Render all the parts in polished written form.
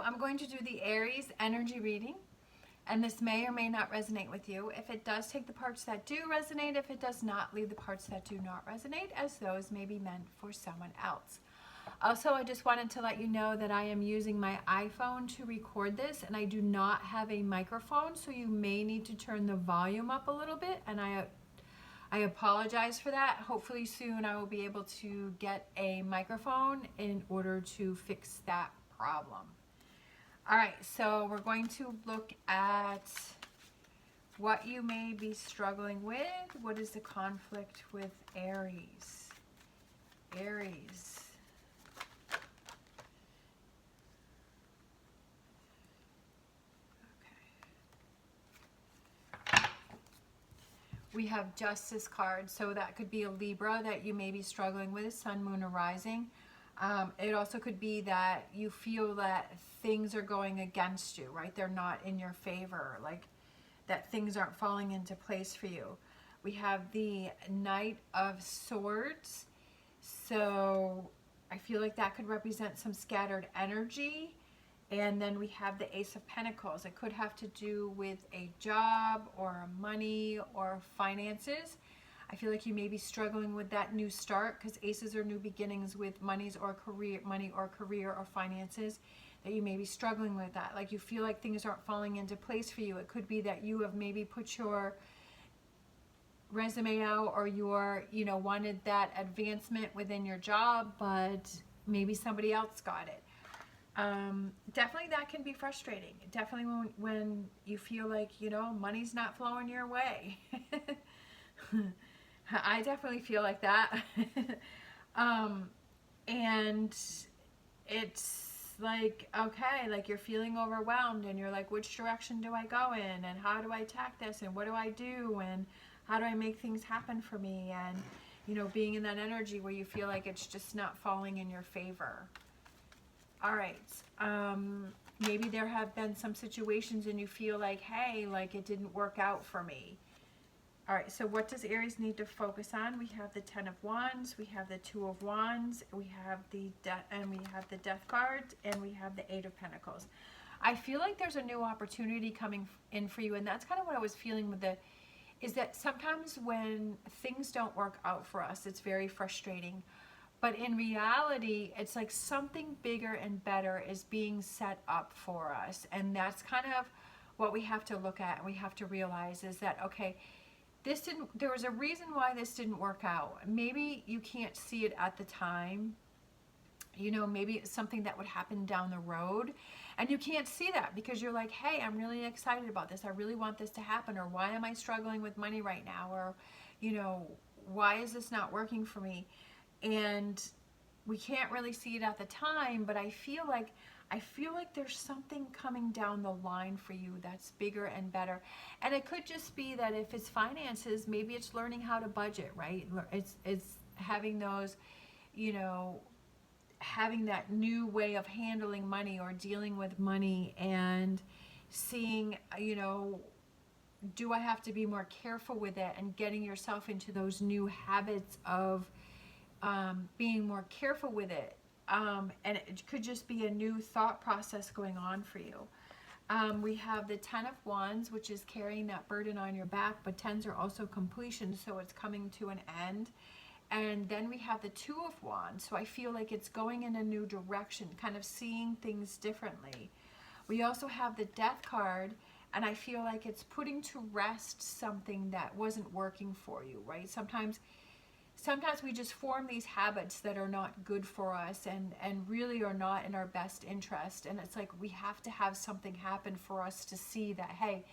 I'm going to do the Aries energy reading, and this may or may not resonate with you. If it does, take the parts that do resonate. If it does not, leave the parts that do not resonate, as those may be meant for someone else. Also, I just wanted to let you know that I am using my iPhone to record this, and I do not have a microphone, so you may need to turn the volume up a little bit, and I apologize for that. Hopefully soon I will be able to get a microphone in order to fix that problem. All right, so we're going to look at what you may be struggling with. What is the conflict with Aries? Aries. Okay. We have Justice card, so that could be a Libra that you may be struggling with, Sun, Moon, or Rising. It also could be that you feel that things are going against you, right? They're not in your favor, like that things aren't falling into place for you. We have the Knight of Swords. So I feel like that could represent some scattered energy. And then we have the Ace of Pentacles. It could have to do with a job or money or finances. I feel like you may be struggling with that new start, because aces are new beginnings with money or career or finances, that you may be struggling with that. Like you feel like things aren't falling into place for you. It could be that you have maybe put your resume out, or wanted that advancement within your job, but maybe somebody else got it. Definitely that can be frustrating. Definitely when you feel like, money's not flowing your way. I definitely feel like that. And it's like, okay, like you're feeling overwhelmed and you're like, which direction do I go in? And how do I attack this? And what do I do? And how do I make things happen for me? And, being in that energy where you feel like it's just not falling in your favor. All right. Maybe there have been some situations and you feel like, hey, like it didn't work out for me. All right, so what does Aries need to focus on? We have the Ten of Wands, we have the Two of Wands, we have the Death card, and we have the Eight of Pentacles. I feel like there's a new opportunity coming in for you, and that's kind of what I was feeling with is that sometimes when things don't work out for us, it's very frustrating. But in reality, it's like something bigger and better is being set up for us. And that's kind of what we have to look at and we have to realize is that, okay, there was a reason why this didn't work out. Maybe you can't see it at the time. Maybe it's something that would happen down the road. And you can't see that because you're like, hey, I'm really excited about this. I really want this to happen. Or why am I struggling with money right now? Or, why is this not working for me? And we can't really see it at the time, but I feel like there's something coming down the line for you that's bigger and better. And it could just be that if it's finances, maybe it's learning how to budget, right? It's having those, having that new way of handling money or dealing with money and seeing, do I have to be more careful with it, and getting yourself into those new habits of being more careful with it. And it could just be a new thought process going on for you. We have the Ten of Wands, which is carrying that burden on your back, but tens are also completion, so it's coming to an end. And then we have the Two of Wands, so I feel like it's going in a new direction, kind of seeing things differently. We also have the Death card, and I feel like it's putting to rest something that wasn't working for you, right? Sometimes we just form these habits that are not good for us and really are not in our best interest. And it's like we have to have something happen for us to see that, hey,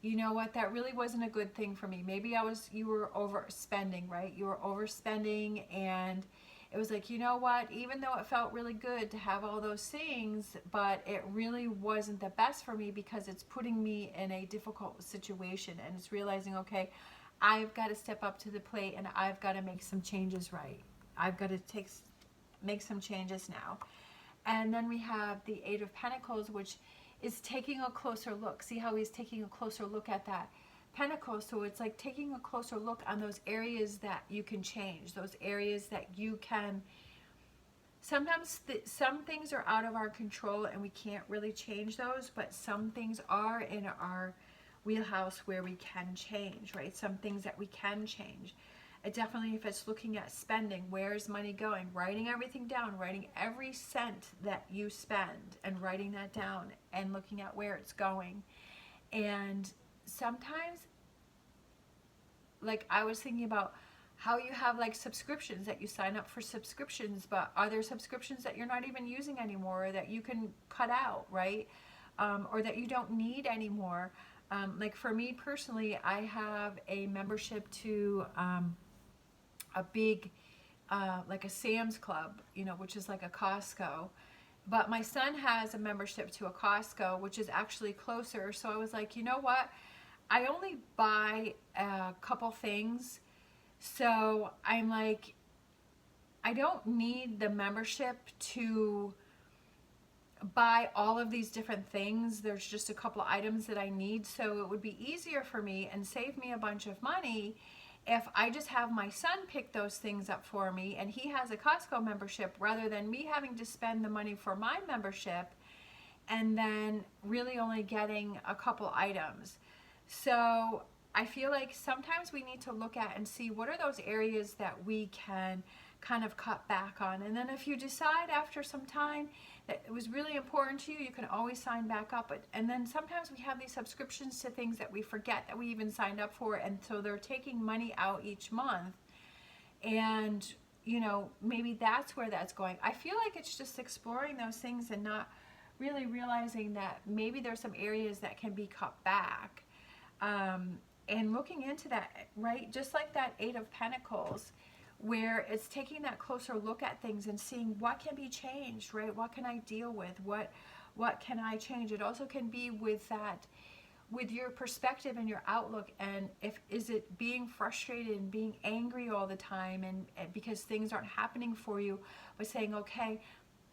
you know what, that really wasn't a good thing for me. Maybe you were overspending, right? You were overspending, and it was like, you know what, even though it felt really good to have all those things, but it really wasn't the best for me because it's putting me in a difficult situation. And it's realizing, okay, I've got to step up to the plate and I've got to make some changes, right? I've got to make some changes now. And then we have the Eight of Pentacles, which is taking a closer look. See how he's taking a closer look at that Pentacle? So it's like taking a closer look on those areas that you can change, those areas that you can sometimes some things are out of our control and we can't really change those, but some things are in our wheelhouse where we can change, right? Some things that we can change. It definitely, if it's looking at spending, where is money going? Writing everything down, writing every cent that you spend and writing that down and looking at where it's going. And sometimes, like I was thinking about how you have like subscriptions, that you sign up for subscriptions, but are there subscriptions that you're not even using anymore, or that you can cut out, right? Or that you don't need anymore. Like for me personally, I have a membership to a big, like a Sam's Club, you know, which is like a Costco. But my son has a membership to a Costco, which is actually closer. So I was like, you know what? I only buy a couple things. So I'm like, I don't need the membership to buy all of these different things. There's just a couple items that I need. So it would be easier for me and save me a bunch of money if I just have my son pick those things up for me and he has a Costco membership, rather than me having to spend the money for my membership and then really only getting a couple items. So I feel like sometimes we need to look at and see what are those areas that we can kind of cut back on. And then if you decide after some time that it was really important to you, you can always sign back up. And then sometimes we have these subscriptions to things that we forget that we even signed up for, and so they're taking money out each month. And you know, maybe that's where that's going. I feel like it's just exploring those things and not really realizing that maybe there's some areas that can be cut back. And looking into that, right? Just like that Eight of Pentacles, where it's taking that closer look at things and seeing what can be changed, right? What can I deal with? What can I change? It also can be with that, with your perspective and your outlook, and is it being frustrated and being angry all the time and because things aren't happening for you, but saying, okay,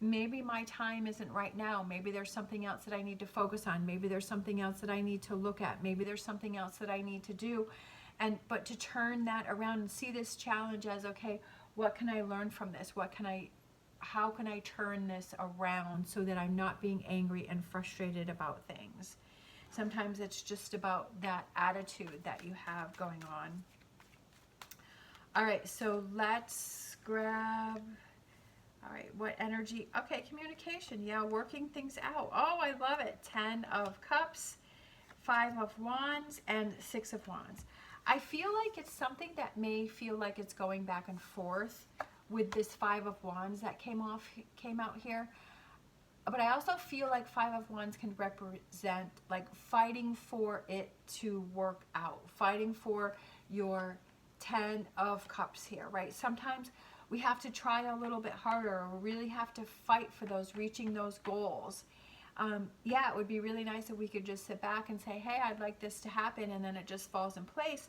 maybe my time isn't right now. Maybe there's something else that I need to focus on. Maybe there's something else that I need to look at. Maybe there's something else that I need to do. But to turn that around and see this challenge as, okay, what can I learn from this? How can I turn this around so that I'm not being angry and frustrated about things? Sometimes it's just about that attitude that you have going on. All right, so let's grab... All right, what energy? Okay, communication. Yeah, working things out. Oh, I love it. 10 of Cups, 5 of Wands, and 6 of Wands. I feel like it's something that may feel like it's going back and forth with this 5 of Wands that came out here. But I also feel like 5 of Wands can represent like fighting for it to work out, fighting for your 10 of Cups here, right? Sometimes we have to try a little bit harder, or really have to fight for those, reaching those goals. Yeah, it would be really nice if we could just sit back and say, hey, I'd like this to happen, and then it just falls in place.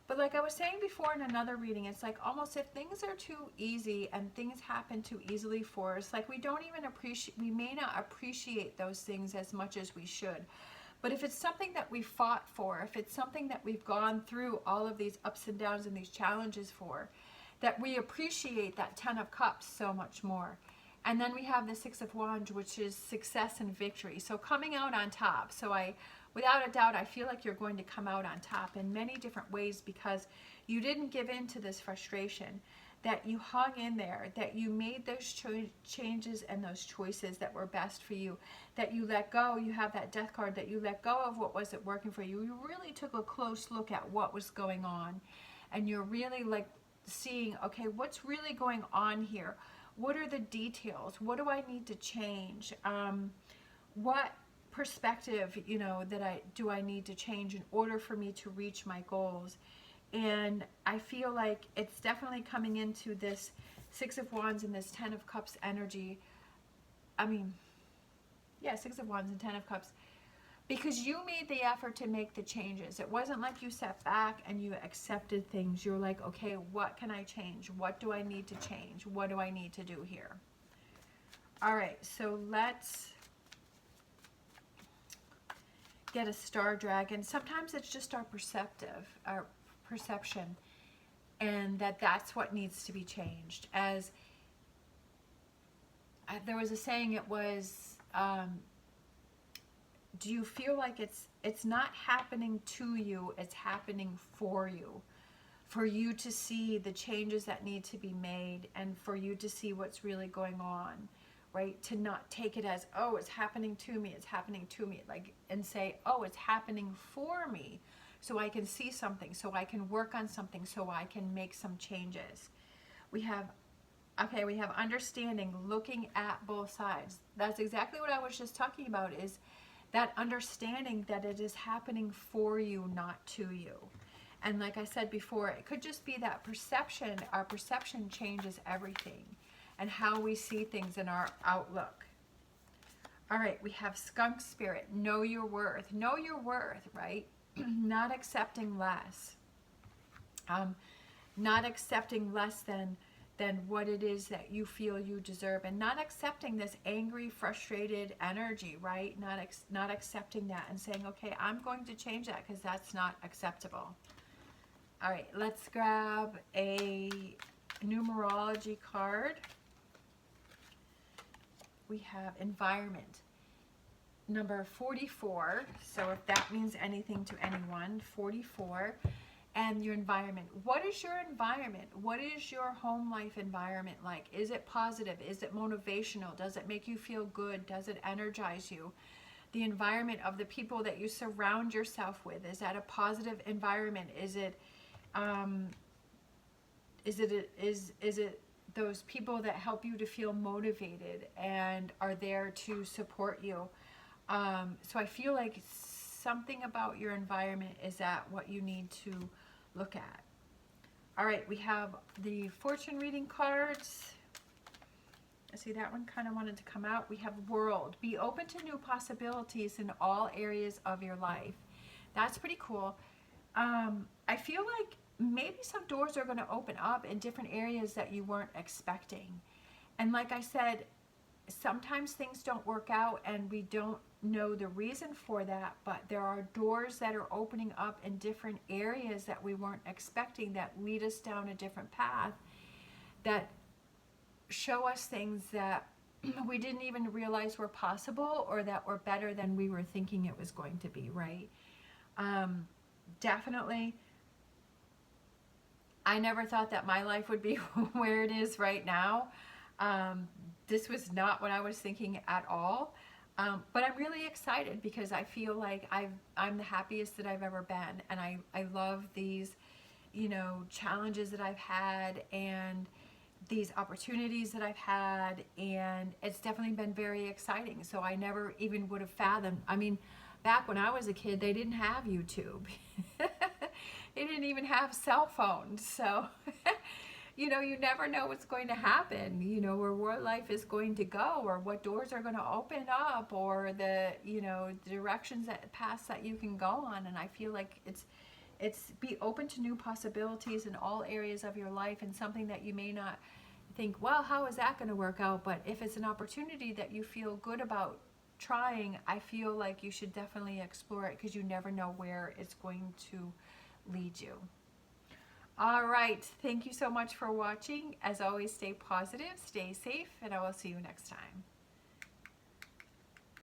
But like I was saying before in another reading, it's like almost if things are too easy and things happen too easily for us, like we may not appreciate those things as much as we should. But if it's something that we fought for, if it's something that we've gone through all of these ups and downs and these challenges for, that we appreciate that 10 of Cups so much more. And then we have the 6 of Wands, which is success and victory. So coming out on top. So without a doubt, I feel like you're going to come out on top in many different ways, because you didn't give in to this frustration, that you hung in there, that you made those changes and those choices that were best for you, that you let go. You have that Death card, that you let go of what wasn't working for you. You really took a close look at what was going on, and you're really like seeing, okay, what's really going on here? What are the details? What do I need to change? What perspective, you know, that I need to change in order for me to reach my goals? And I feel like it's definitely coming into this 6 of Wands and this 10 of Cups energy. I mean, yeah, 6 of Wands and 10 of Cups. Because you made the effort to make the changes. It wasn't like you sat back and you accepted things. You're like, okay, what can I change? What do I need to change? What do I need to do here? All right, so let's get a Star Dragon. Sometimes it's just our perception, and that's what needs to be changed. As there was a saying, it was, do you feel like it's not happening to you, it's happening for you to see the changes that need to be made, and for you to see what's really going on, right? To not take it as, oh, it's happening to me, it's happening to me, like, and say, oh, it's happening for me, so I can see something, so I can work on something, so I can make some changes. We have, okay, we have understanding, looking at both sides. That's exactly what I was just talking about, is that understanding that it is happening for you, not to you. And like I said before, it could just be that perception. Our perception changes everything, and how we see things in our outlook. All right, we have skunk spirit. Know your worth. Know your worth, right? Not accepting less. Not accepting less than what it is that you feel you deserve, and not accepting this angry, frustrated energy, right? Not accepting that, and saying, okay, I'm going to change that, because that's not acceptable. All right, let's grab a numerology card. We have environment, number 44. So if that means anything to anyone, 44. And your environment. What is your environment? What is your home life environment like? Is it positive? Is it motivational? Does it make you feel good? Does it energize you? The environment of the people that you surround yourself with, is that a positive environment? Is it those people that help you to feel motivated and are there to support you? So I feel like something about your environment is that what you need to look at. All right, we have the fortune reading cards. I see that one kind of wanted to come out. We have world. Be open to new possibilities in all areas of your life. That's pretty cool. I feel like maybe some doors are going to open up in different areas that you weren't expecting. And like I said, sometimes things don't work out and we don't know the reason for that, but there are doors that are opening up in different areas that we weren't expecting, that lead us down a different path, that show us things that we didn't even realize were possible, or that were better than we were thinking it was going to be, right? Definitely, I never thought that my life would be where it is right now. This was not what I was thinking at all. But I'm really excited, because I feel like I'm the happiest that I've ever been. And I love these, challenges that I've had, and these opportunities that I've had. And it's definitely been very exciting. So I never even would have fathomed. I mean, back when I was a kid, they didn't have YouTube. They didn't even have cell phones. So, you never know what's going to happen, or where life is going to go, or what doors are going to open up, or the directions paths that you can go on. And I feel like it's be open to new possibilities in all areas of your life, and something that you may not think, well, how is that going to work out? But if it's an opportunity that you feel good about trying, I feel like you should definitely explore it, because you never know where it's going to lead you. All right, thank you so much for watching. As always, stay positive, stay safe, and I will see you next time.